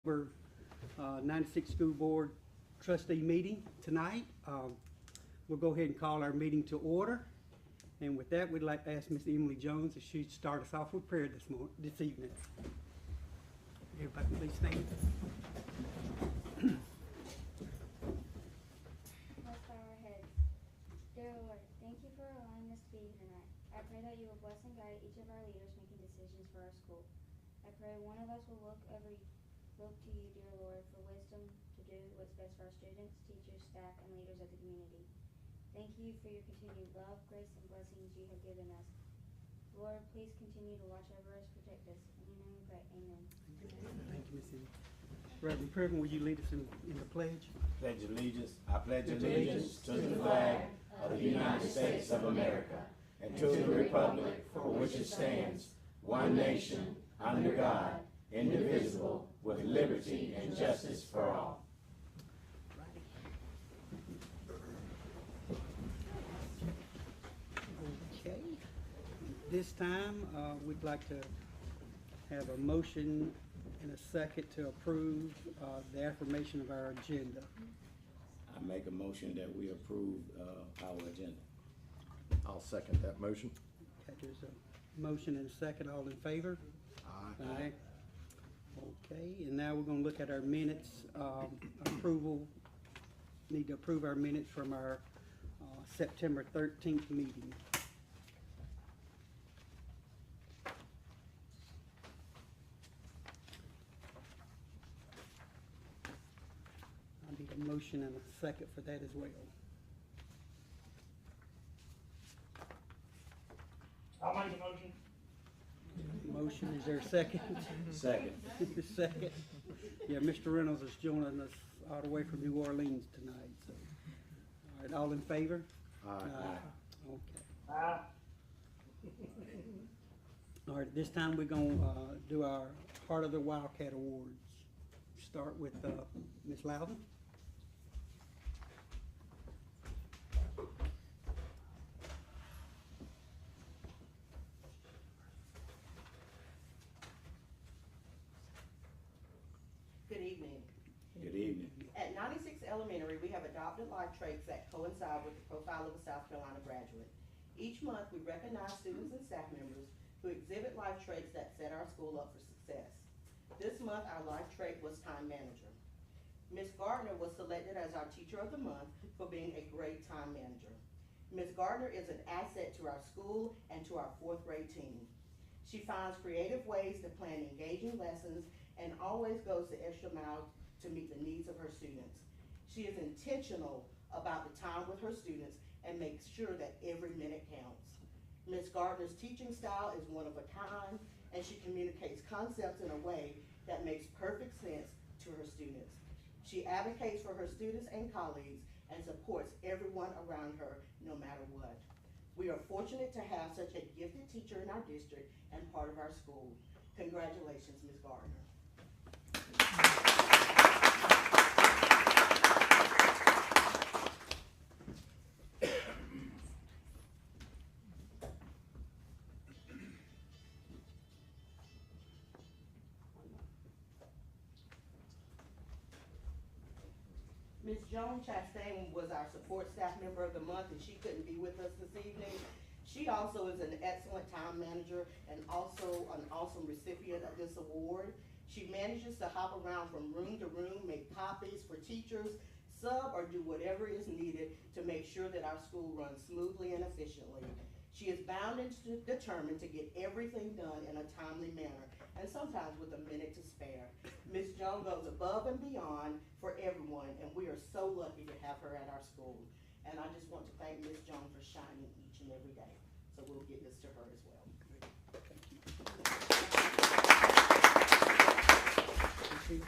We're 96 School Board Trustee meeting tonight. We'll go ahead and call our meeting to order. And with that, we'd like to ask Miss Emily Jones if she'd start us off with prayer this evening. Everybody please stand. Let's bow our heads. Dear Lord, thank you for allowing us to be here tonight. I pray that you will bless and guide each of our leaders making decisions for our school. I pray one of us will look to you, dear Lord, for wisdom to do what's best for our students, teachers, staff, and leaders of the community. Thank you for your continued love, grace, and blessings you have given us. Lord, please continue to watch over us, protect us. In your name we pray, amen. Thank you, Miss Emily. Reverend Privet, will you lead us in the pledge? Pledge allegiance. I pledge allegiance to the flag of the United States of America and to the republic for which it stands, one nation, under God, indivisible, with liberty and justice for all. Okay. This time, we'd like to have a motion and a second to approve the affirmation of our agenda. I make a motion that we approve our agenda. I'll second that motion. Okay, there's a motion and a second. All in favor? Aye. Okay, and now we're gonna look at our minutes, approval. Need to approve our minutes from our September 13th meeting. I need a motion and a second for that as well. I'll make the motion. Motion, is there a second? Second. Second. Yeah, Mr. Reynolds is joining us all the way from New Orleans tonight, so. All right, all in favor? Aye. Okay. All right, this time we're gonna do our Heart of the Wildcat Awards. Start with Ms. Loudon. Good evening. Good evening. At 96 Elementary, we have adopted life traits that coincide with the profile of a South Carolina graduate. Each month, we recognize students and staff members who exhibit life traits that set our school up for success. This month, our life trait was time manager. Ms. Gardner was selected as our Teacher of the Month for being a great time manager. Ms. Gardner is an asset to our school and to our fourth grade team. She finds creative ways to plan engaging lessons and always goes the extra mile to meet the needs of her students. She is intentional about the time with her students and makes sure that every minute counts. Ms. Gardner's teaching style is one of a kind, and she communicates concepts in a way that makes perfect sense to her students. She advocates for her students and colleagues and supports everyone around her no matter what. We are fortunate to have such a gifted teacher in our district and part of our school. Congratulations, Ms. Gardner. Ms. Joan Chastain was our support staff member of the month, and she couldn't be with us this evening. She also is an excellent time manager and also an awesome recipient of this award. She manages to hop around from room to room, make copies for teachers, sub or do whatever is needed to make sure that our school runs smoothly and efficiently. She is bound and determined to get everything done in a timely manner, and sometimes with a minute to spare. Ms. Jones goes above and beyond for everyone, and we are so lucky to have her at our school. And I just want to thank Ms. Jones for shining each and every day. So we'll give this to her as well. Thank you.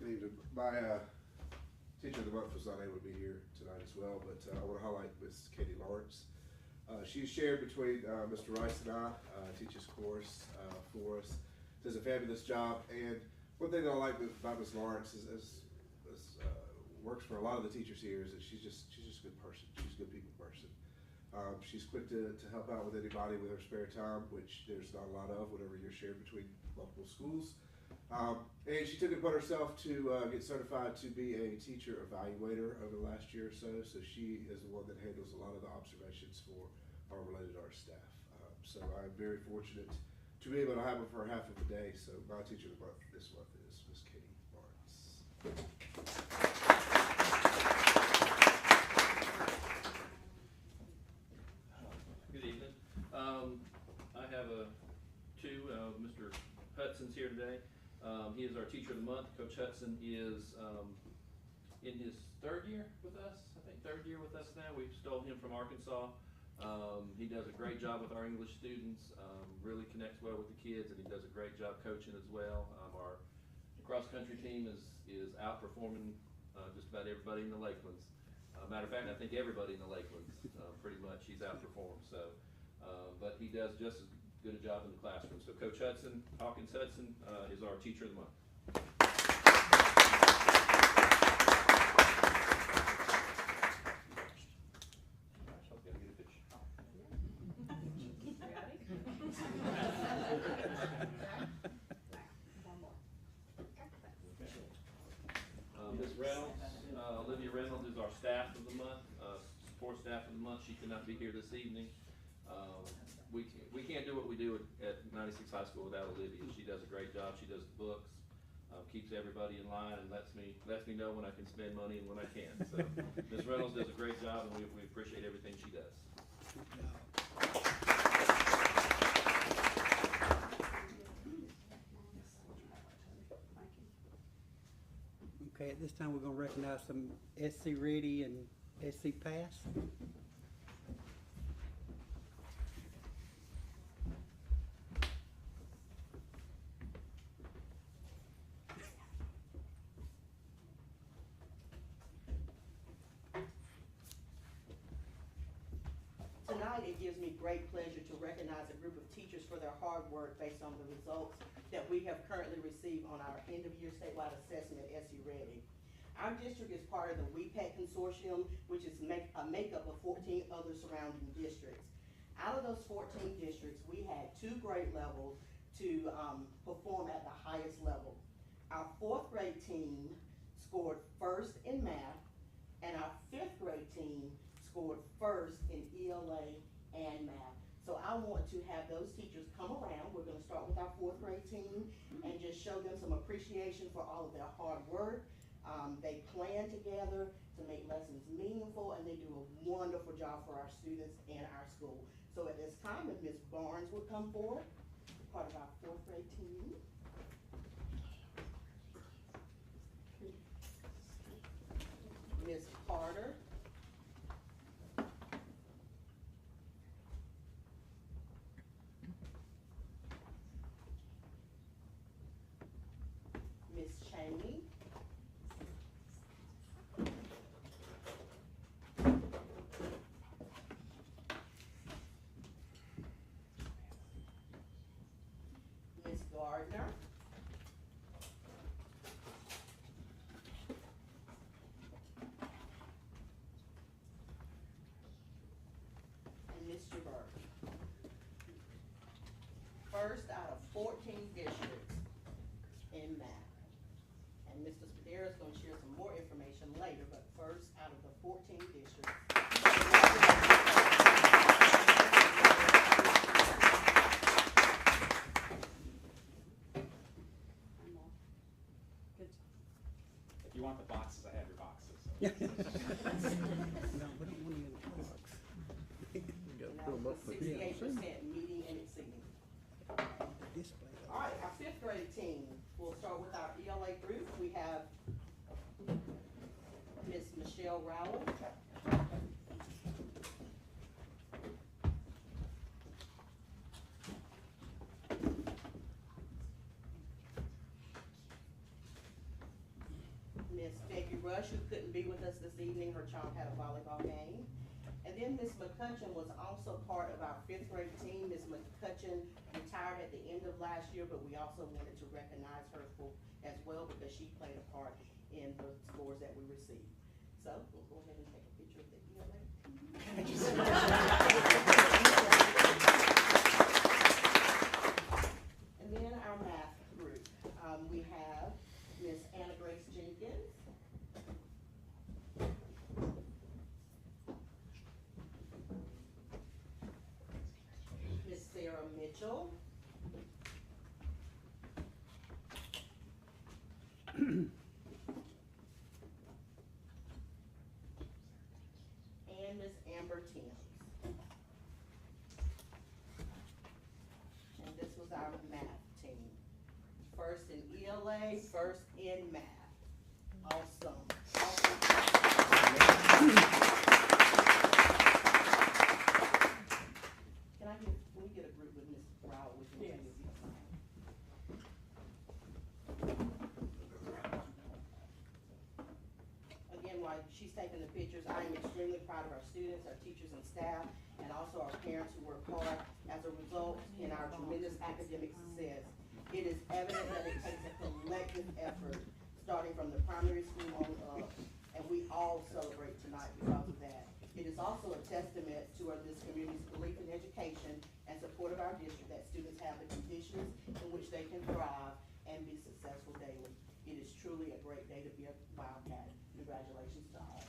Good evening. My teacher of the month was not able to be here tonight as well, but I want to highlight Miss Katie Lawrence. She's shared between Mr. Rice and I, teaches course for us, does a fabulous job. And one thing that I like about Miss Lawrence is works for a lot of the teachers here is that she's just a good person. She's a good people person. She's quick to help out with anybody with her spare time, which there's not a lot of whenever you're shared between multiple schools. And she took it upon herself to get certified to be a teacher evaluator over the last year or so. So she is the one that handles a lot of the observations for our related arts staff. So I'm very fortunate to be able to have her for half of the day. So my teacher of the month this month is Miss Katie Lawrence. Good evening. I have Mr. Hudson's here today. He is our teacher of the month. Coach Hudson is in his third year with us. I think third year with us now. We stole him from Arkansas. He does a great job with our English students. Really connects well with the kids, and he does a great job coaching as well. Our cross country team is outperforming just about everybody in the Lakelands. Matter of fact, I think everybody in the Lakelands pretty much he's outperformed. So, but he does just as good a job in the classroom. So Coach Hudson, Hawkins Hudson, is our teacher of the month. Ms. Reynolds, Olivia Reynolds is our staff of the month, support staff of the month. She could not be here this evening. We can't do what we do at 96 High School without Olivia. She does a great job. She does the books, keeps everybody in line, and lets me know when I can spend money and when I can. So Ms. Reynolds does a great job, and we appreciate everything she does. Okay, at this time, we're gonna recognize some SC Ready and SC Pass. Tonight, it gives me great pleasure to recognize a group of teachers for their hard work based on the results that we have currently received on our end-of-year statewide assessment, SU Ready. Our district is part of the WEPAC consortium, which is a makeup of 14 other surrounding districts. Out of those 14 districts, we had 2 grade levels to perform at the highest level. Our 4th grade team scored first in math, and our 5th grade team scored first in ELA and math. So I want to have those teachers come around. We're gonna start with our 4th grade team and just show them some appreciation for all of their hard work. They plan together to make lessons meaningful, and they do a wonderful job for our students and our school. So at this time, if Ms. Barnes would come forward, part of our 4th grade team. Ms. Carter. Ms. Cheney. Ms. Gardner. And Mr. Burke. First out of 14 districts in math. And Mr. Spadera is going to share some more information later, but first out of the 14 districts. If you want the boxes, I have your boxes. No, we don't want any of the products. You gotta And pull 'em that up was with the you. 68% meeting and exceeding. Display. All right, our 5th grade team, we'll start with our ELA group. We have Miss Michelle Rowell. Miss Peggy Rush, who couldn't be with us this evening, her child had a volleyball game. And then Miss McCutcheon was also part of our 5th grade team. Miss McCutcheon retired at the end of last year, but we also wanted to recognize her as well because she played a part in the scores that we received. So we'll go ahead and take a picture of the ELA. Mitchell. And Miss Amber Timms. And this was our math team. First in ELA, first in math. Awesome. Can we get a group with Miss Rowell with me? Again, while she's taking the pictures, I am extremely proud of our students, our teachers and staff, and also our parents who work hard as a result in our tremendous academic success. It is evident that it takes a collective effort, starting from the primary school on up, and we all celebrate tonight because of that. It is also a testament to this community's belief in education and support of our district that students have the conditions in which they can thrive and be successful daily. It is truly a great day to be a Wildcat. Congratulations to all.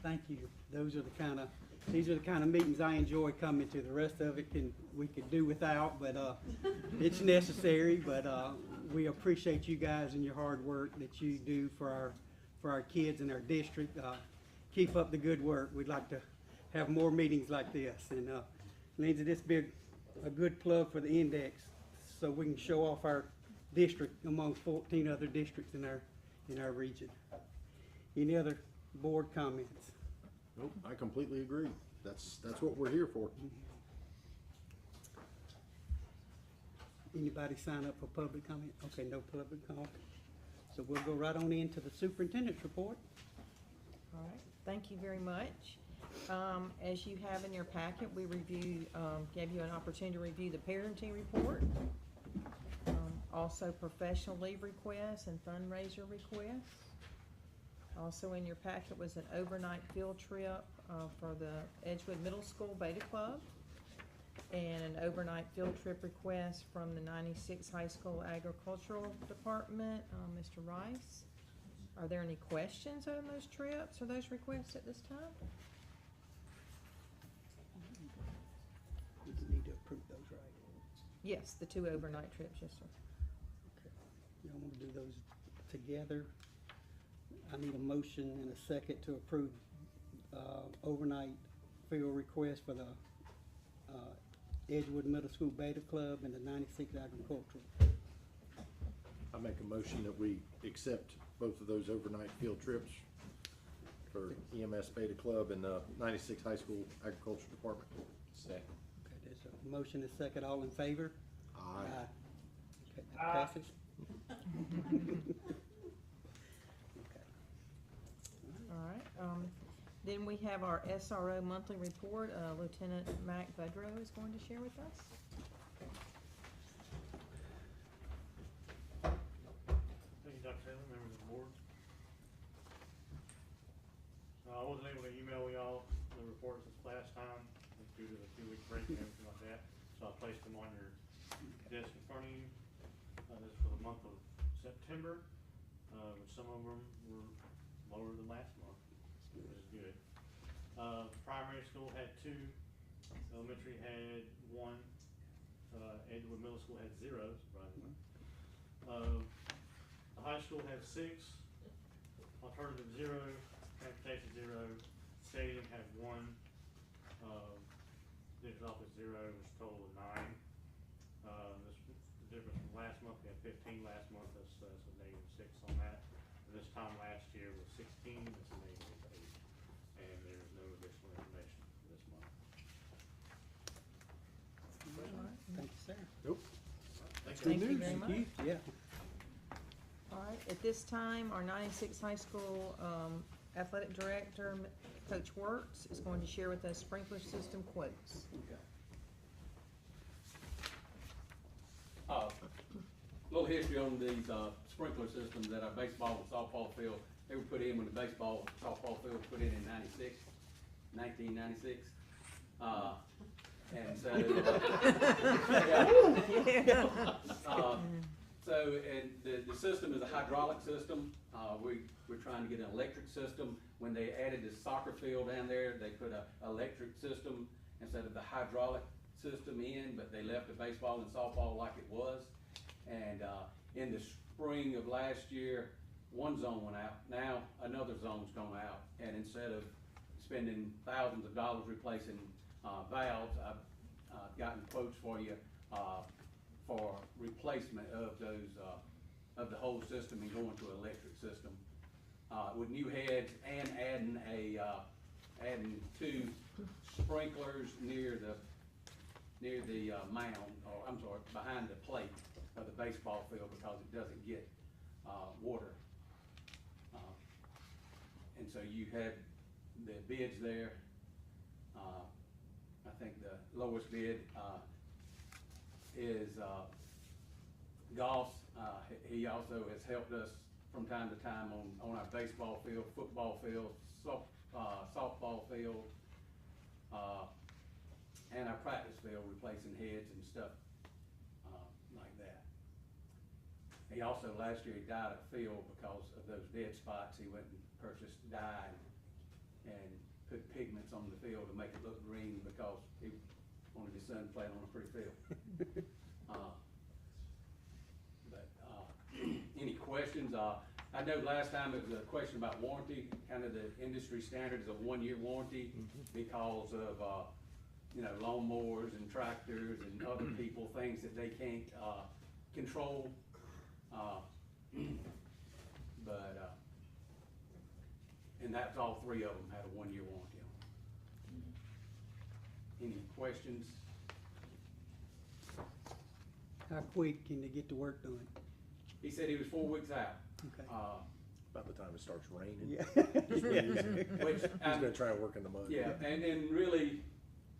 Thank you. These are the kind of meetings I enjoy coming to. The rest of it we could do without, but it's necessary. But we appreciate you guys and your hard work that you do for our kids in our district. Keep up the good work. We'd like to have more meetings like this. And Lindsay, this be a good plug for the index, so we can show off our district among 14 other districts in our region. Any other board comments? Nope, I completely agree. That's what we're here for. Anybody sign up for public comment? Okay, no public comment. So we'll go right on into the superintendent's report. All right, thank you very much. As you have in your packet, we gave you an opportunity to review the parenting report. Also professional leave requests and fundraiser requests. Also in your packet was an overnight field trip for the Edgewood Middle School Beta Club, and an overnight field trip request from the 96 High School Agricultural Department, Mr. Rice. Are there any questions on those trips or those requests at this time? We need to approve those, right? Yes, the 2 overnight trips, yes, sir. Okay. Y'all want to do those together? I need a motion and a second to approve overnight field request for the Edgewood Middle School Beta Club and the 96 Agricultural. I make a motion that we accept both of those overnight field trips for EMS Beta Club and the 96 High School Agriculture Department. Second. Okay, there's a motion and a second. All in favor? Aye. Okay, that passes. All right. Then we have our SRO monthly report. Lieutenant Mac Budrow is going to share with us. Thank you, Dr. Taylor, members of the board. I wasn't able to email y'all the reports this last time due to the 2-week break and everything like that, so I placed them on your desk in front of you. This is for the month of September, which some of them were lower than last month, which is good. Primary school had 2, elementary had 1, Edgewood Middle School had 0, surprisingly. The high school had 6, alternative 0, transportation 0, stadium had 1, district office 0, which total of 9. The difference from last month, we had 15 last month, that's a -6 on that. And this time last year was 16, that's a -8. And there's no additional information for this month. Thank you, sir. Nope. Thank you very much. Yeah. All right, at this time, our 96 High School Athletic Director, Coach Wertz, is going to share with us sprinkler system quotes. Little history on these sprinkler systems at our baseball and softball field. They were put in when the baseball and softball field was put in 1996. And so, and the system is a hydraulic system. We're trying to get an electric system. When they added the soccer field down there, they put a electric system instead of the hydraulic system in, but they left the baseball and softball like it was. And, in the spring of last year, one zone went out, now another zone's gone out. And instead of spending thousands of dollars replacing, valves, I've gotten quotes for you, for replacement of those, of the whole system and going to an electric system. With new heads and adding 2 sprinklers near the mound, or I'm sorry, behind the plate of the baseball field, because it doesn't get, water. And so you had the bids there. I think the lowest bid, is, Goss. He also has helped us from time to time on our baseball field, football field, softball field, and our practice field, replacing heads and stuff, like that. He also, last year, he dyed a field because of those dead spots. He went and purchased dye and put pigments on the field to make it look green, because he wanted his son playing on a pretty field. Any questions? I know last time it was a question about warranty. Kind of the industry standard is a 1-year warranty because of, lawnmowers and tractors and other people, things that they can't, control. And that's all 3 of them had a 1-year warranty on them. Any questions? How quick can they get the work done? He said he was 4 weeks out. Okay. About the time it starts raining. Yeah. Which, He's gonna try to work in the mud. yeah, and then really,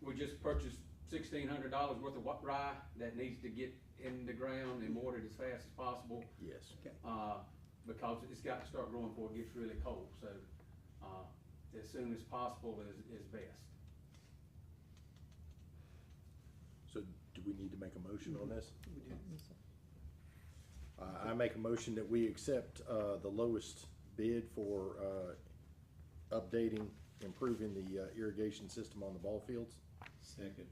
we just purchased $1,600 worth of rye that needs to get in the ground and watered as fast as possible. Yes. Okay. Because it's got to start growing before it gets really cold, so, as soon as possible is best. So do we need to make a motion on this? We do. I make a motion that we accept, the lowest bid for, updating, improving the, irrigation system on the ball fields. Second.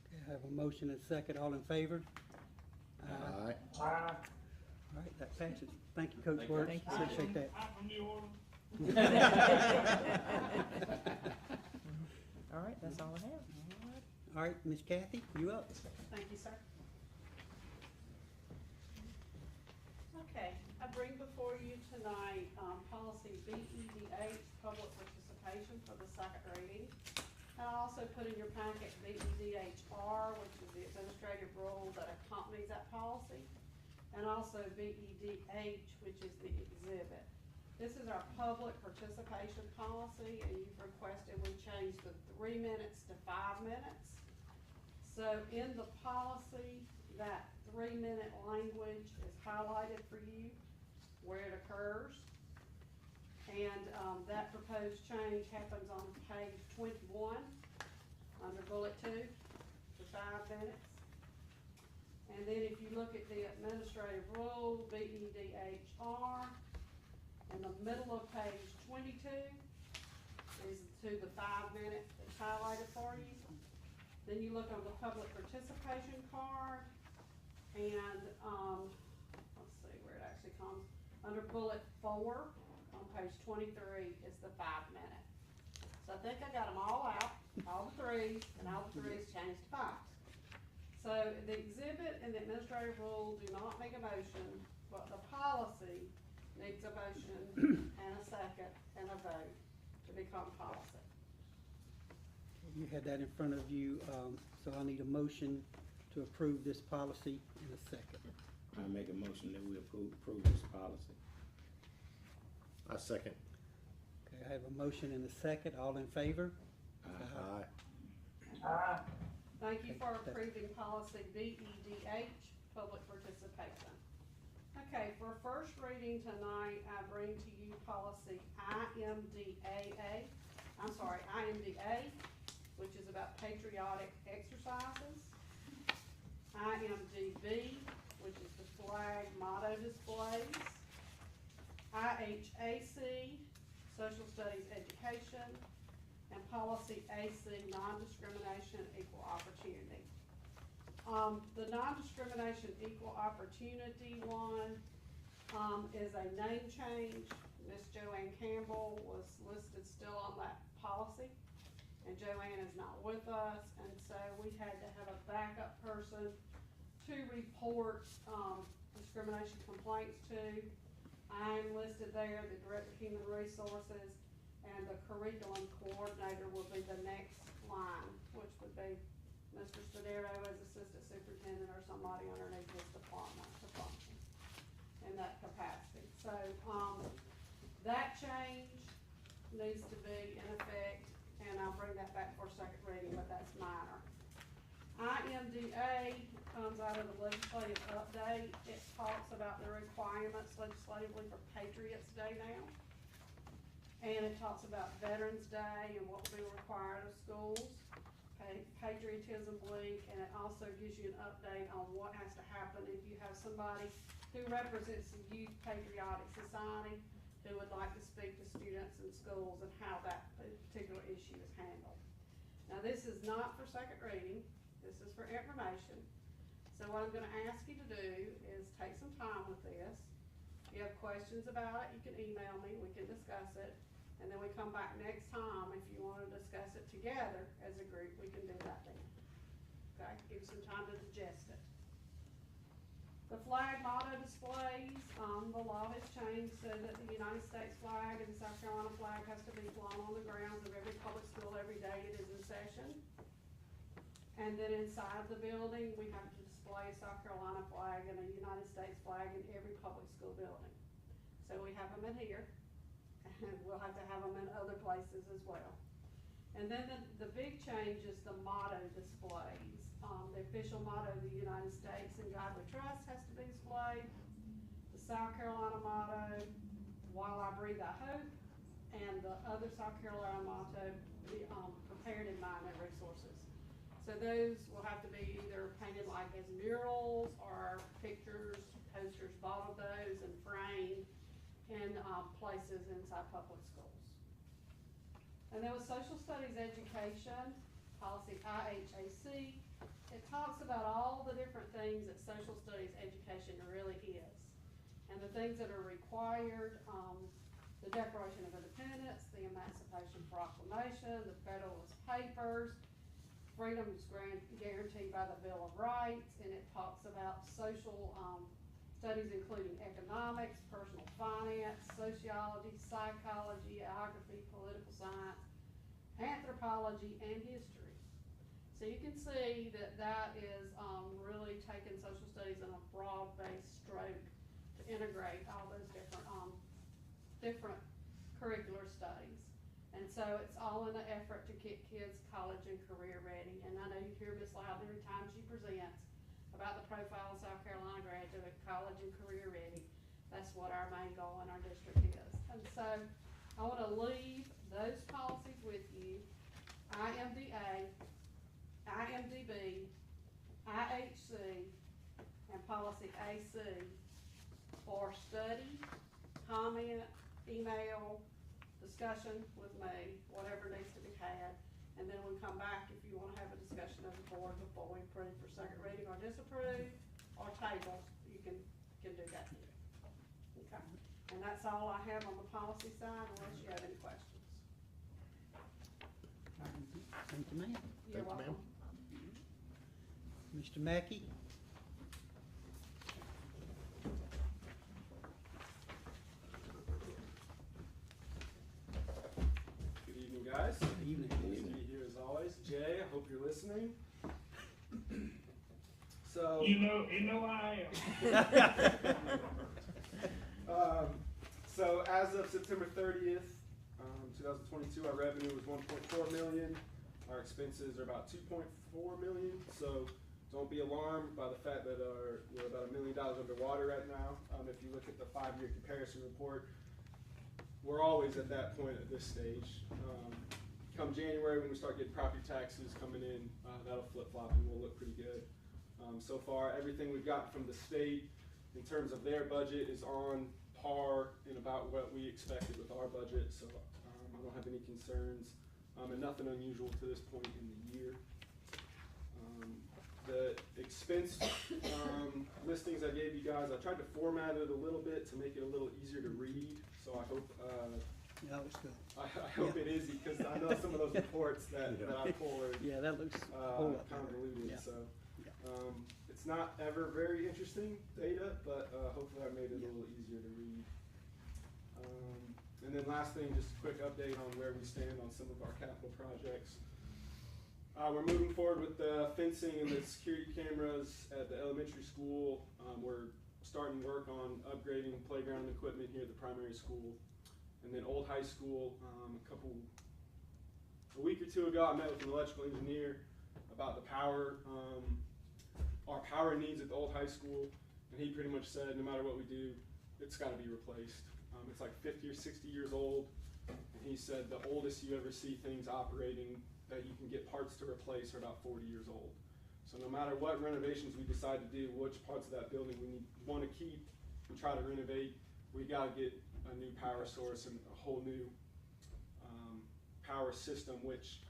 Okay, I have a motion and a second. All in favor? Aye. All right, that passes. Thank you, Coach Thank you. Works. Thank you. Appreciate that. All right, that's all I have. All right, Miss Kathy, you up? Thank you, sir. Okay, I bring before you tonight, policy BEDH, public participation for the 2nd reading. And I also put in your packet BEDHR, which is the administrative rule that accompanies that policy, and also BEDH, which is the exhibit. This is our public participation policy, and you've requested we change the 3 minutes to 5 minutes. So in the policy, that 3-minute language is highlighted for you where it occurs. And that proposed change happens on page 21 under bullet 2 to 5 minutes. And then if you look at the administrative rule, BEDHR, in the middle of page 22 is to the 5 minute that's highlighted for you. Then you look on the public participation card, and, let's see where it actually comes. Under bullet 4, on page 23, is the 5 minute. So I think I got them all out, all the 3s, and all the 3s changed to 5s. So the exhibit and the administrative rule do not make a motion, but the policy needs a motion and a second and a vote to become policy. You had that in front of you, so I need a motion to approve this policy in a second. I make a motion that we approve this policy. I second. Okay, I have a motion and a second. All in favor? Aye. Thank you for approving policy BEDH, public participation. Okay, for first reading tonight, I bring to you policy IMDA, which is about patriotic exercises. IMDB, which is the flag motto displays. IHAC, Social Studies Education, and Policy AC, Non-Discrimination, Equal Opportunity. The non-discrimination, equal opportunity one, is a name change. Miss Joanne Campbell was listed still on that policy, and Joanne is not with us, and so we had to have a backup person to report, discrimination complaints to. I'm listed there, the Director of Human Resources, and the Curriculum Coordinator will be the next line, which would be Mr. Spadero as Assistant Superintendent or somebody underneath his department to function in that capacity. So, that change needs to be in effect, and I'll bring that back for second reading, but that's minor. IMDA comes out of the legislative update. It talks about the requirements legislatively for Patriots Day now. And it talks about Veterans Day and what will be required of schools, Patriotism Week, and it also gives you an update on what has to happen if you have somebody who represents the Youth Patriotic Society who would like to speak to students in schools and how that particular issue is handled. Now, this is not for second reading, this is for information. So what I'm gonna ask you to do is take some time with this. If you have questions about it, you can email me, we can discuss it. And then we come back next time, if you wanna discuss it together as a group, we can do that then. Okay, give you some time to digest it. The flag motto displays, the law has changed so that the United States flag and the South Carolina flag has to be flown on the grounds of every public school every day it is in session. And then inside the building, we have to display a South Carolina flag and a United States flag in every public school building. So we have them in here, and we'll have to have them in other places as well. And then the big change is the motto displays. The official motto of the United States, "In God We Trust," has to be displayed. The South Carolina motto, "While I Breathe I Hope," and the other South Carolina motto, "Prepared in Mind and Resources." So those will have to be either painted like as murals or pictures, posters bought of those and framed in places inside public schools. And then with Social Studies Education, policy IHAC, it talks about all the different things that social studies education really is. And the things that are required, the Declaration of Independence, the Emancipation Proclamation, the Federalist Papers, freedoms guaranteed by the Bill of Rights, and it talks about social studies including economics, personal finance, sociology, psychology, geography, political science, anthropology, and history. So you can see that that is really taking social studies in a broad-based stroke to integrate all those different curricular studies. And so it's all in an effort to get kids college and career ready. And I know you hear Ms. Loud every time she presents about the profile of South Carolina graduate, college and career ready. That's what our main goal in our district is. And so I want to leave those policies with you: IMDA, IMDB, IHC, and policy AC for study, comment, email, discussion with me, whatever needs to be had. And then we'll come back if you want to have a discussion of the board before we approve for second reading or disapprove or table. You can do that here. Okay. And that's all I have on the policy side, unless you have any questions. Thank you, ma'am. You're Thank you, ma'am. welcome. Mr. Mackey? Good evening, guys. Good evening. Nice to be here as always. Jay, I hope you're listening. So. You know I am. So as of September 30th, 2022, our revenue was 1.4 million. Our expenses are about 2.4 million. So don't be alarmed by the fact that we're about $1 million underwater right now. If you look at the 5-year comparison report, we're always at that point at this stage. Come January, when we start getting property taxes coming in, that'll flip-flop and we'll look pretty good. So far, everything we've gotten from the state in terms of their budget is on par and about what we expected with our budget, so I don't have any concerns, and nothing unusual to this point in the year. The expense listings I gave you guys, I tried to format it a little bit to make it a little easier to read, so I hope That was good. I hope it is, because I know some of those reports that I pull are Yeah, that looks a whole lot better. convoluted, Yeah. so. It's not ever very interesting data, but hopefully I made it a little easier to read. And then last thing, just a quick update on where we stand on some of our capital projects. We're moving forward with the fencing and the security cameras at the elementary school. We're starting work on upgrading playground equipment here at the primary school. And then Old High School, a week or two ago, I met with an electrical engineer about the power, our power needs at the Old High School, and he pretty much said no matter what we do, it's got to be replaced. It's like 50 or 60 years old, and he said the oldest you ever see things operating that you can get parts to replace are about 40 years old. So no matter what renovations we decide to do, which parts of that building we want to keep and try to renovate, we got to get a new power source and a whole new power system, which,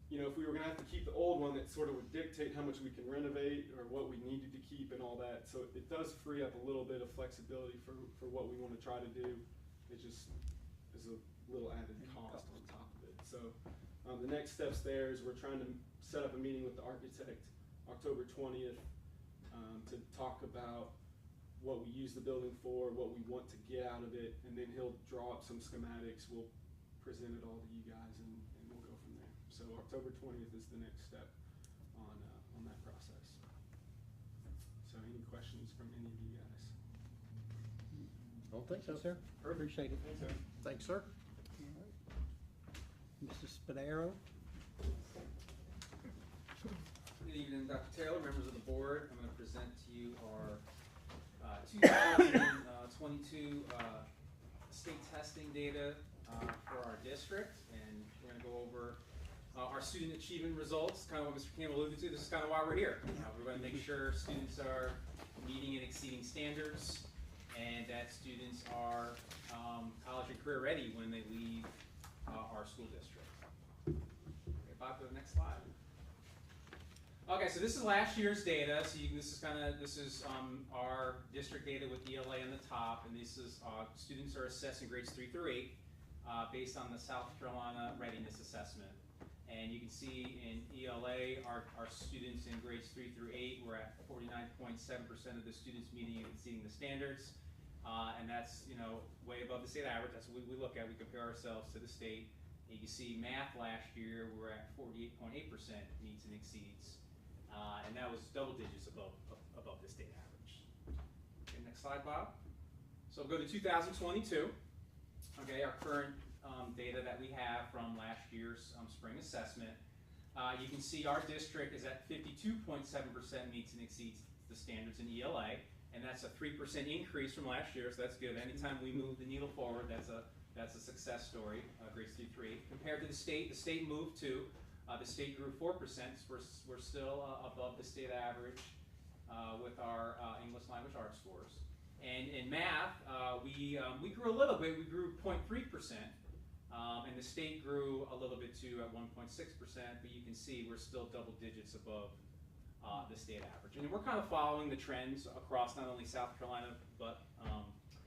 you know, if we were going to have to keep the old one, that sort of would dictate how much we can renovate or what we needed to keep and all that. So it does free up a little bit of flexibility for what we want to try to do. It just is a little added cost on top of it. So the next steps there is we're trying to set up a meeting with the architect October 20th to talk about what we use the building for, what we want to get out of it, and then he'll draw up some schematics. We'll present it all to you guys, and we'll go from there. So October 20th is the next step on that process. So any questions from any of you guys? I don't think so. Sir, appreciate it. Thanks, sir. Thanks, sir. Mrs. Spadaro? Good evening, Dr. Taylor, members of the board. I'm going to present to you our 2022 state testing data for our district, and we're going to go over our student achievement results, kind of what Mr. Campbell alluded to. This is kind of why we're here. We're going to make sure students are meeting and exceeding standards, and that students are college and career ready when they leave our school district. Okay, Bob, go to the next slide. Okay, so this is last year's data. So this is our district data with ELA on the top, and this is students are assessed in grades 3 through 8 based on the South Carolina Readiness Assessment. And you can see in ELA, our students in grades 3 through 8, we're at 49.7% of the students meeting and exceeding the standards, and that's way above the state average. That's what we look at. We compare ourselves to the state. And you can see math last year, we're at 48.8% meets and exceeds. And that was double digits above the state average. Okay, next slide, Bob. So we'll go to 2022. Okay, our current data that we have from last year's spring assessment. You can see our district is at 52.7% meets and exceeds the standards in ELA, and that's a 3% increase from last year, so that's good. Anytime we move the needle forward, that's a success story, grades 3 through 8. Compared to the state moved too. The state grew 4%. We're still above the state average with our English language arts scores. And in math, we grew a little bit. We grew 0.3%, and the state grew a little bit too at 1.6%. But you can see we're still double digits above the state average. And we're kind of following the trends across not only South Carolina but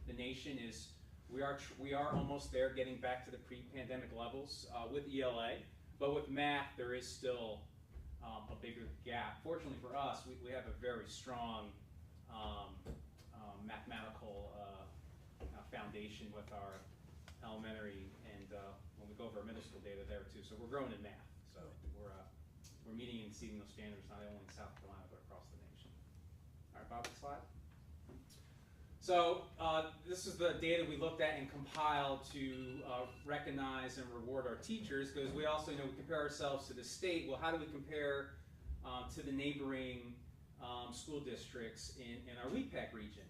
the nation. We are almost there, getting back to the pre-pandemic levels with ELA. But with math, there is still a bigger gap. Fortunately for us, we have a very strong mathematical foundation with our elementary, and when we go over our middle school data there too. So we're growing in math. So we're meeting and exceeding those standards not only in South Carolina but across the nation. All right, Bob, next slide. So this is the data we looked at and compiled to recognize and reward our teachers, because we also we compare ourselves to the state. Well, how do we compare to the neighboring school districts in our WEPEC region?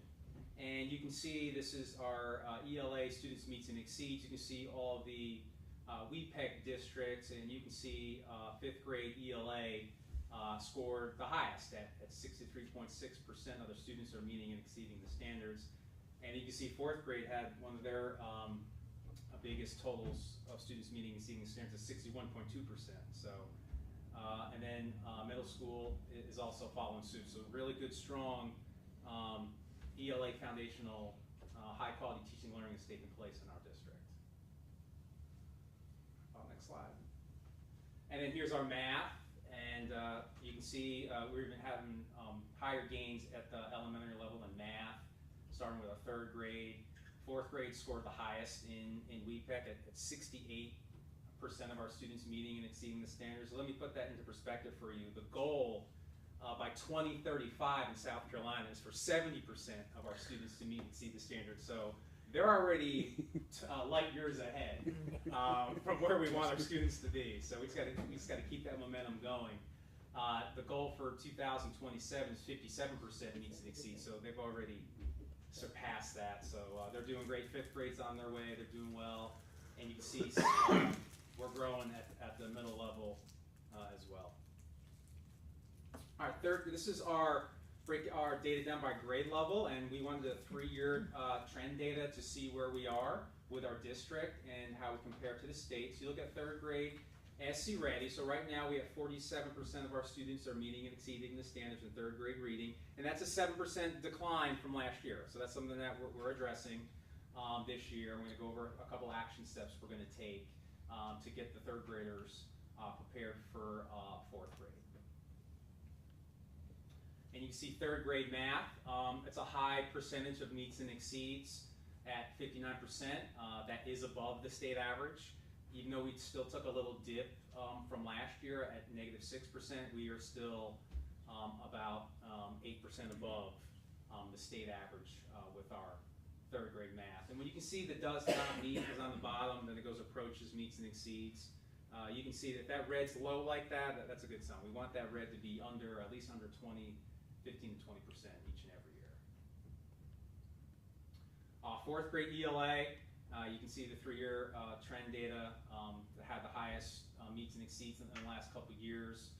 And you can see this is our ELA students meets and exceeds. You can see all the WEPEC districts, and you can see 5th grade ELA scored the highest at 63.6% of the students are meeting and exceeding the standards. And you can see fourth grade had one of their biggest totals of students meeting and exceeding standards of 61.2%. So, and then middle school is also following suit. So really good, strong ELA foundational, high quality teaching, learning is taking place in our district. Next slide. And then here's our math. And you can see we're even having higher gains at the elementary level in math, starting with our third grade. Fourth grade scored the highest in WEPEC at 68% of our students meeting and exceeding the standards. So let me put that into perspective for you. The goal by 2035 in South Carolina is for 70% of our students to meet and exceed the standards. So they're already light years ahead from where we want our students to be. So we just got to keep that momentum going. The goal for 2027 is 57% meets and exceeds. So they've already surpassed that. So they're doing great. Fifth grade's on their way. They're doing well. And you can see we're growing at the middle level as well. All right, this is break our data down by grade level, and we wanted a 3-year trend data to see where we are with our district and how we compare to the state. So you look at third grade, SC Ready. So right now we have 47% of our students are meeting and exceeding the standards in third grade reading, and that's a 7% decline from last year. So that's something that we're addressing this year. We're going to go over a couple action steps we're going to take to get the third graders prepared for fourth grade. And you can see third grade math. It's a high percentage of meets and exceeds at 59%. That is above the state average. Even though we still took a little dip from last year at -6%, we are still about 8% above the state average with our third grade math. And when you can see the does not meet is on the bottom, then it goes approaches, meets, and exceeds. You can see that red's low like that, that's a good sign. We want that red to be at least under 15 to 20% each and every year. Fourth grade ELA, you can see the 3-year trend data that had the highest meets and exceeds in the last couple years.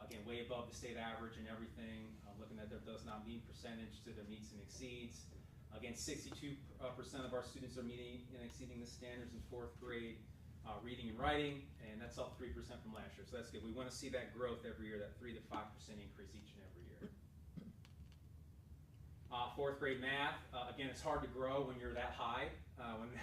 Again, way above the state average and everything. Looking at their does not meet percentage to their meets and exceeds. Again, 62% of our students are meeting and exceeding the standards in fourth grade reading and writing, and that's up 3% from last year. So that's good. We want to see that growth every year, that 3 to 5% increase each and every year. Fourth grade math, again, it's hard to grow when you're that high.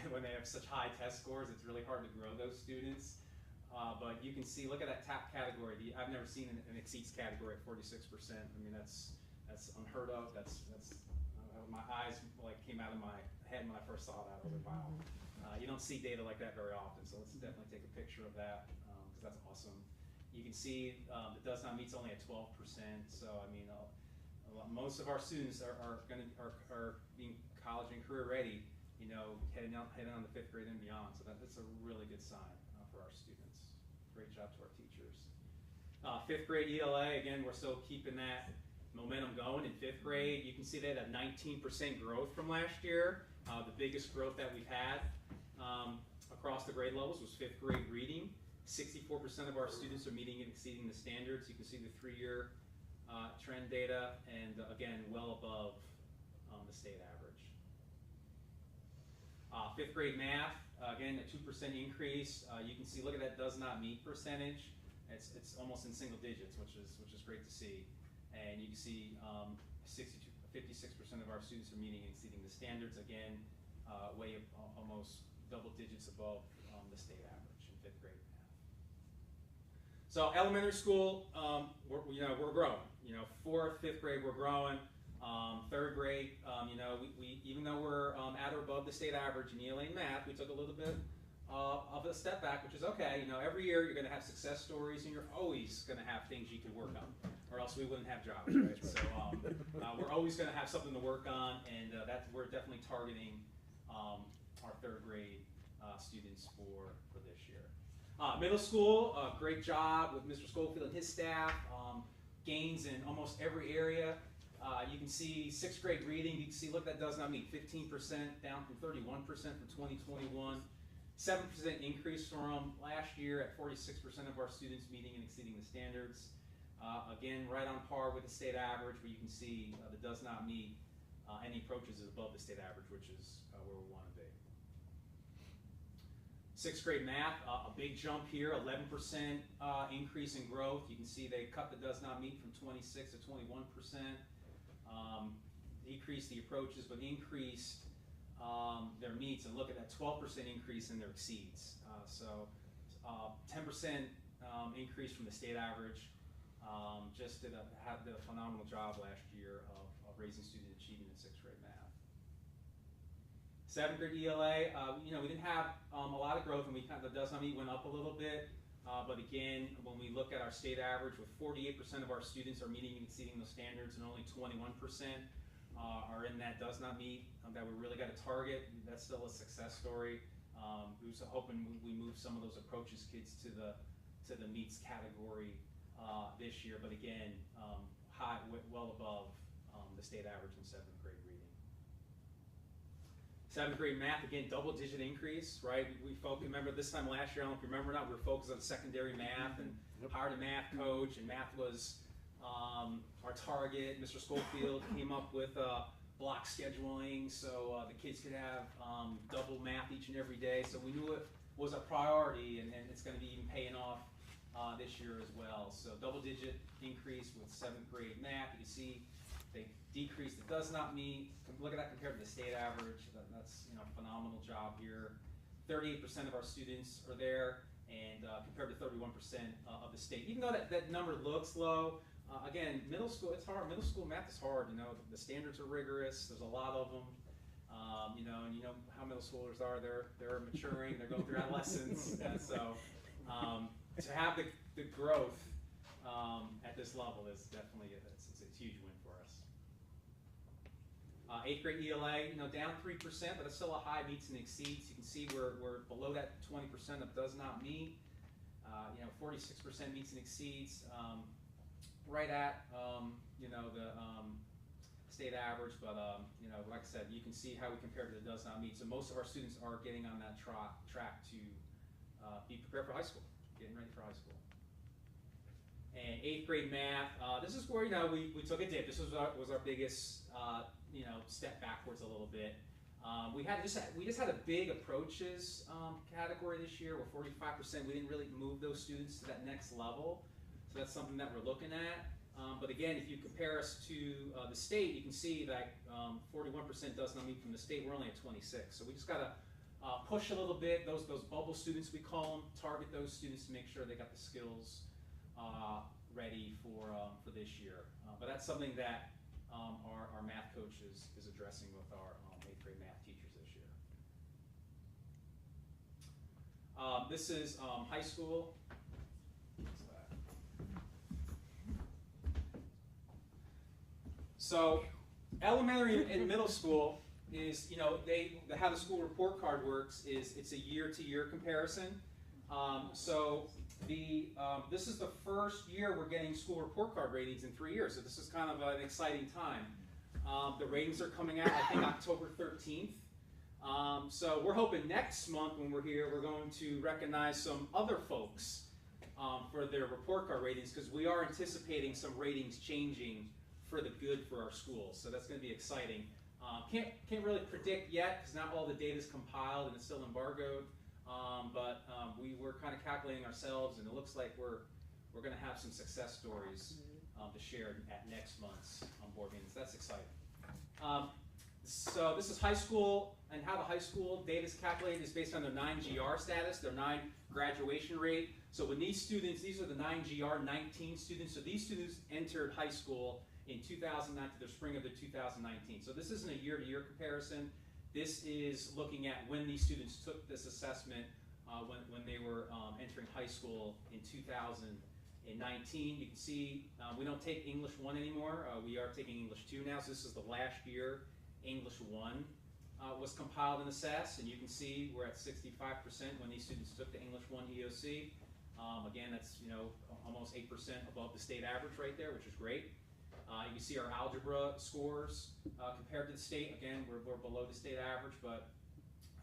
When they have such high test scores, it's really hard to grow those students. But you can see, look at that top category. I've never seen an exceeds category at 46%. I mean, that's unheard of. My eyes came out of my head when I first saw that. I was like, wow. You don't see data like that very often, so let's definitely take a picture of that because that's awesome. You can see the does not meet's only at 12%. So I mean, most of our students are being college and career ready. You know, heading on to fifth grade and beyond. So that's a really good sign for our students. Great job to our teachers. Fifth grade ELA, again, we're still keeping that momentum going in fifth grade. You can see that a 19% growth from last year. The biggest growth that we've had across the grade levels was fifth grade reading. 64% of our students are meeting and exceeding the standards. You can see the 3-year trend data, and again, well above the state average. Fifth grade math, again, a 2% increase. You can see, look at that does not meet percentage. It's almost in single digits, which is great to see. And you can see 56% of our students are meeting and exceeding the standards. Again, almost double digits above the state average in fifth grade math. So elementary school, we're growing. Fourth, fifth grade, we're growing. Third grade, we even though we're at or above the state average in ELA and math, we took a little bit of a step back, which is okay. Every year you're going to have success stories, and you're always going to have things you can work on, or else we wouldn't have jobs, right? So we're always going to have something to work on, and we're definitely targeting our third grade students for this year. Middle school, great job with Mr. Schofield and his staff. Gains in almost every area. You can see sixth grade reading. You can see, look, that does not meet 15%, down from 31% from 2021. 7% increase from last year at 46% of our students meeting and exceeding the standards. Again, right on par with the state average, but you can see the does not meet Any approaches is above the state average, which is where we want to be. Sixth grade math, a big jump here, 11% increase in growth. You can see they cut the does not meet from 26 to 21%. Decreased the approaches, but increased their meets, and look at that 12% increase in their exceeds. So 10% increase from the state average. Just did a phenomenal job last year of raising student achievement in sixth grade math. Seventh grade ELA, we didn't have a lot of growth, and we kind of, the does not meet went up a little bit. But again, when we look at our state average, with 48% of our students are meeting and exceeding those standards, and only 21% are in that does not meet that we really got to target. That's still a success story. We was hoping we move some of those approaches kids to the meets category this year, but again, well above the state average in seventh grade reading. Seventh grade math, again, double-digit increase, right? We remember this time last year, I don't know if you remember or not, we were focused on secondary math and hired a math coach, and math was our target. Mr. Schofield came up with block scheduling, so the kids could have double math each and every day. So we knew it was a priority, and it's going to be even paying off this year as well. So double-digit increase with seventh grade math. You can see they decreased the does not meet. Look at that compared to the state average. That's a phenomenal job here. 38% of our students are there, and compared to 31% of the state. Even though that number looks low, again, middle school, it's hard. Middle school math is hard. The standards are rigorous. There's a lot of them. And you know how middle schoolers are. They're maturing. They're going through adolescence, and so to have the growth at this level is definitely it's a huge win for us. Eighth grade ELA, down 3%, but it's still a high meets and exceeds. You can see we're below that 20% of does not meet. 46% meets and exceeds. Right at the state average, but like I said, you can see how we compare to the does not meet. So most of our students are getting on that track to be prepared for high school, getting ready for high school. And eighth grade math, this is where we took a dip. This was our biggest step backwards a little bit. We just had a big approaches category this year, where 45% we didn't really move those students to that next level. So that's something that we're looking at. But again, if you compare us to the state, you can see that 41% does not meet from the state. We're only at 26. So we just got to push a little bit. Those bubble students, we call them, target those students to make sure they got the skills ready for this year. But that's something that our math coach is addressing with our eighth grade math teachers this year. This is high school. So elementary and middle school is, how the school report card works is it's a year-to-year comparison. This is the first year we're getting school report card ratings in 3 years, so this is kind of an exciting time. The ratings are coming out, I think, October 13th. So we're hoping next month when we're here, we're going to recognize some other folks for their report card ratings, because we are anticipating some ratings changing for the good for our schools. So that's going to be exciting. Can't really predict yet, because not all the data is compiled and it's still embargoed. But we were kind of calculating ourselves, and it looks like we're going to have some success stories to share at next month's board meetings. That's exciting. So this is high school, and how the high school data is calculated is based on their 9GR status, their 9 graduation rate. So when these students, these are the 9GR 19 students, so these students entered high school in 2009 to the spring of the 2019. So this isn't a year-to-year comparison. This is looking at when these students took this assessment when they were entering high school in 2019. You can see we don't take English 1 anymore. We are taking English 2 now. So this is the last year English 1 was compiled and assessed. And you can see we're at 65% when these students took the English 1 EOC. Again, that's almost 8% above the state average right there, which is great. You can see our algebra scores compared to the state. Again, we're below the state average, but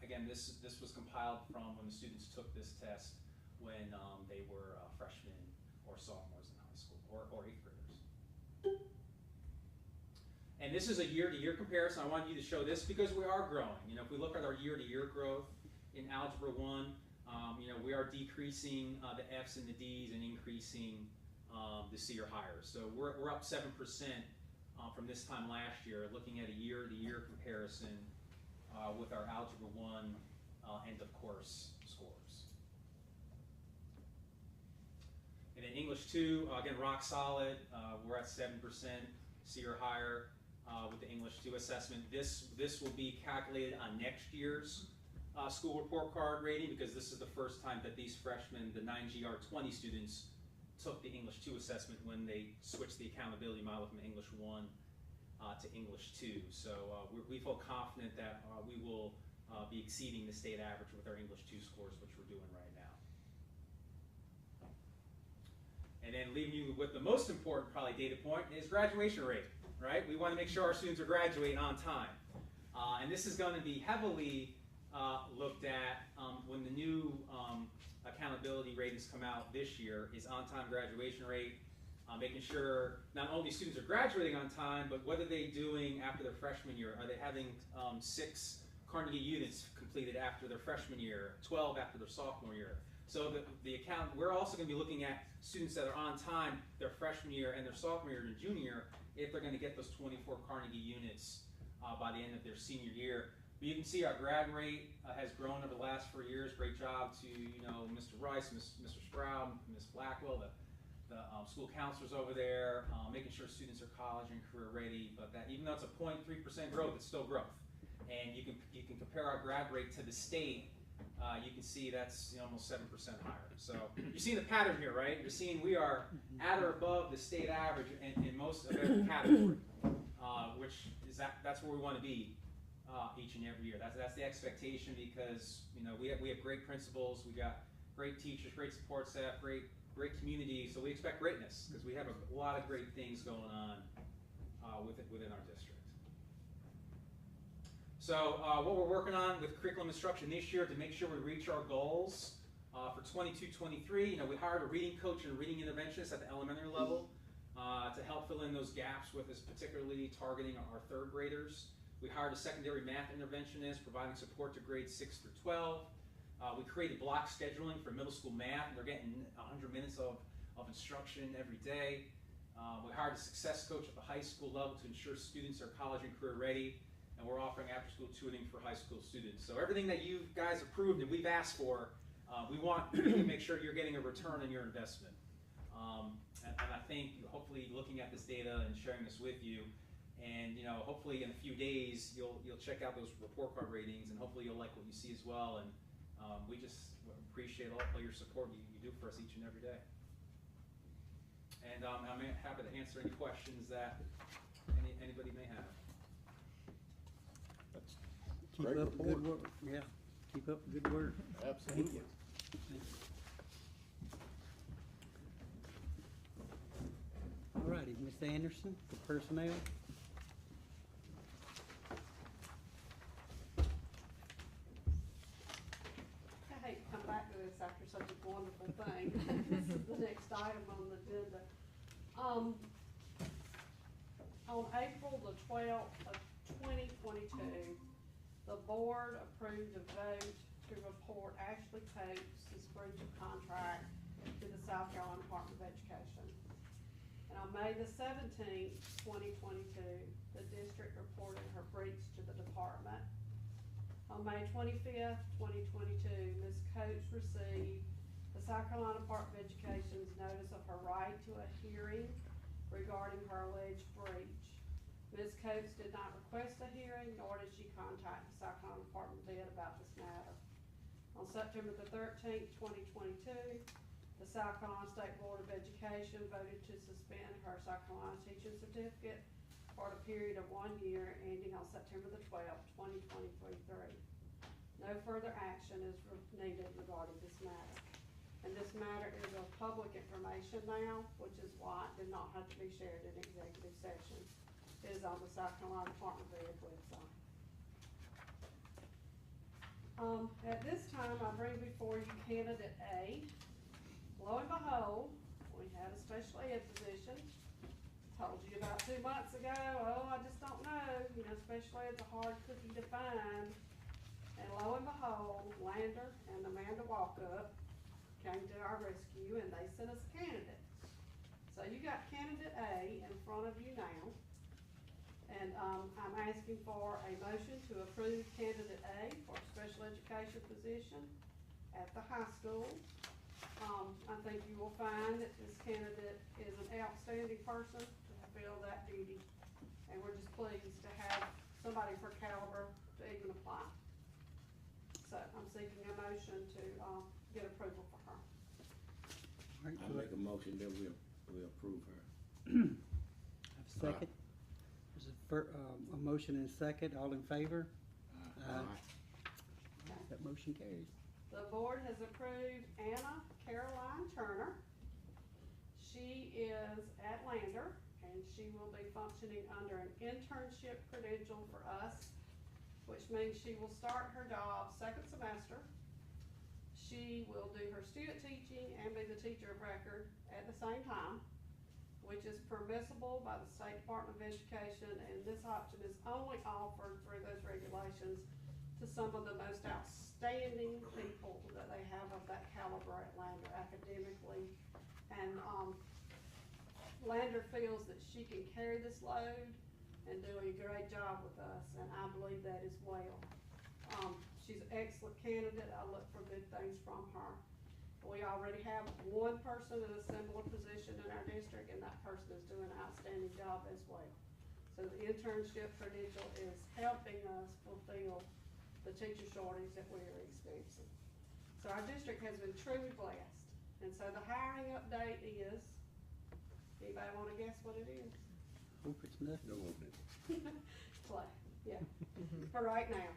again, this was compiled from when the students took this test when they were freshmen or sophomores in high school, or 8th graders. And this is a year-to-year comparison. I want you to show this because we are growing. You know, if we look at our year-to-year growth in Algebra 1, you know, we are decreasing the F's and the D's and increasing the C or higher. So we're up 7% from this time last year, looking at a year-to-year comparison with our Algebra 1 end of course scores. And in English 2, again, rock solid. We're at 7% C or higher with the English 2 assessment. This will be calculated on next year's school report card rating, because this is the first time that these freshmen, the 9GR20 students, took the English 2 assessment when they switched the accountability model from English 1 to English 2. So we feel confident that we will be exceeding the state average with our English 2 scores, which we're doing right now. And then leaving you with the most important probably data point is graduation rate, right? We want to make sure our students are graduating on time. And this is going to be heavily looked at when the new accountability ratings come out this year, is on-time graduation rate, making sure not only students are graduating on time, but what are they doing after their freshman year? Are they having 6 Carnegie units completed after their freshman year, 12 after their sophomore year? So we're also going to be looking at students that are on time their freshman year and their sophomore year and junior year, if they're going to get those 24 Carnegie units by the end of their senior year. But you can see our grad rate has grown over the last 4 years. Great job to Mr. Rice, Mr. Sproud, Ms. Blackwell, the school counselors over there, making sure students are college and career ready. But that, even though it's a 0.3% growth, it's still growth. And you can compare our grad rate to the state. You can see that's almost 7% higher. So you're seeing the pattern here, right? You're seeing we are at or above the state average in most of every category, which is that's where we want to be each and every year. That's the expectation, because we have great principals, we got great teachers, great support staff, great community. So we expect greatness because we have a lot of great things going on within our district. So what we're working on with curriculum instruction this year to make sure we reach our goals for 22-23, we hired a reading coach and a reading interventionist at the elementary level to help fill in those gaps with us, particularly targeting our 3rd graders. We hired a secondary math interventionist providing support to grades 6 through 12. We created block scheduling for middle school math, and they're getting 100 minutes of instruction every day. We hired a success coach at the high school level to ensure students are college and career ready. And we're offering after-school tutoring for high school students. So everything that you guys approved and we've asked for, we want to make sure you're getting a return on your investment. And I think hopefully looking at this data and sharing this with you, and hopefully in a few days you'll check out those report card ratings, and hopefully you'll like what you see as well. And we just appreciate all your support you do for us each and every day. And I'm happy to answer any questions that anybody may have. Keep Great up the report. good work. Yeah, keep up the good work. Absolutely. Thank you. Thank you. All righty, Ms. Anderson for personnel. I hate to come back to this after such a wonderful thing. This is the next item on the agenda. On April the 12th of 2022, the board approved a vote to report Ashley Coates' breach of contract to the South Carolina Department of Education. And on May the 17th, 2022, the district reported her breach to the department. On May 25th, 2022, Ms. Coates received the South Carolina Department of Education's notice of her right to a hearing regarding her alleged breach. Ms. Coates did not request a hearing, nor did she contact the South Carolina Department of Ed about this matter. On September the 13th, 2022, the South Carolina State Board of Education voted to suspend her South Carolina teaching certificate for a period of 1 year ending on September the 12th, 2023. No further action is needed regarding this matter. And this matter is of public information now, which is why it did not have to be shared in executive session. It is on the South Carolina Department of Ed website. At this time, I bring before you candidate A. Lo and behold, we had a special ed position. Told you about 2 months ago, oh, I just don't you know, special ed's a hard cookie to find. And lo and behold, Lander and Amanda Walkup came to our rescue and they sent us a candidate. So you got candidate A in front of you now. And, I'm asking for a motion to approve candidate A for a special education position at the high school. I think you will find that this candidate is an outstanding person to fulfill that duty. And we're just pleased to have somebody for caliber to even apply. So I'm seeking a motion to, get approval for her. All right, I make a motion that we approve her. have a second? There's a motion and a second, all in favor? That motion carries. The board has approved Anna Caroline Turner. She is at Lander, and she will be functioning under an internship credential for us, which means she will start her job second semester. She will do her student teaching and be the teacher of record at the same time, which is permissible by the State Department of Education, and this option is only offered through those regulations to some of the most outstanding people that they have of that caliber at Lander academically. And, Lander feels that she can carry this load and do a great job with us, and I believe that as well. She's an excellent candidate. I look for good things from her. We already have one person in a similar position in our district, and that person is doing an outstanding job as well. So the internship credential is helping us fulfill the teacher shortage that we are experiencing. So our district has been truly blessed. And so the hiring update is, anybody wanna guess what it is? Hope it's nothing. Clay, yeah, for right now,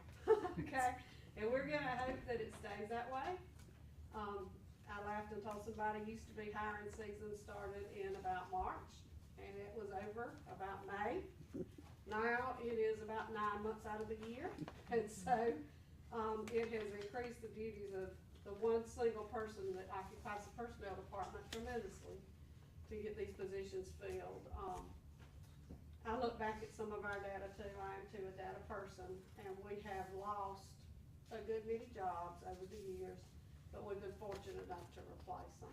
okay? And we're gonna hope that it stays that way. I laughed and told somebody, used to be hiring season started in about March, and it was over about May. Now it is about 9 months out of the year, and so, it has increased the duties of the one single person that occupies the personnel department tremendously to get these positions filled. I look back at some of our data too. I am too a data person, and we have lost a good many jobs over the years, but we've been fortunate enough to replace them.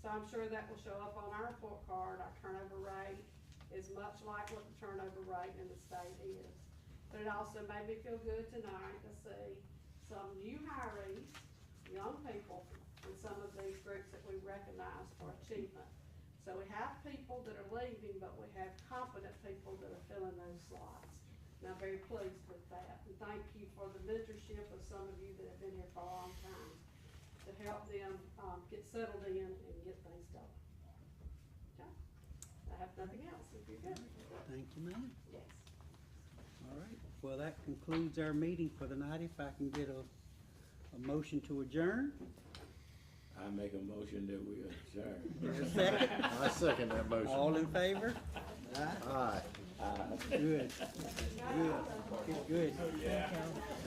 So I'm sure that will show up on our report card. Our turnover rate is much like what the turnover rate in the state is. But it also made me feel good tonight to see some new hirees, young people, in some of these groups that we recognize for achievement. So we have people that are leaving, but we have competent people that are filling those slots. And I'm very pleased with that. And thank you for the mentorship of some of you that have been here for a long time to help them get settled in and get things going. Okay? I have nothing else, if you're good. Thank you, ma'am. Yes. All right, well, that concludes our meeting for the night. If I can get a motion to adjourn. I make a motion that we adjourn. Is there a second? I second that motion. All in favor? Aye. Good. Good. Good.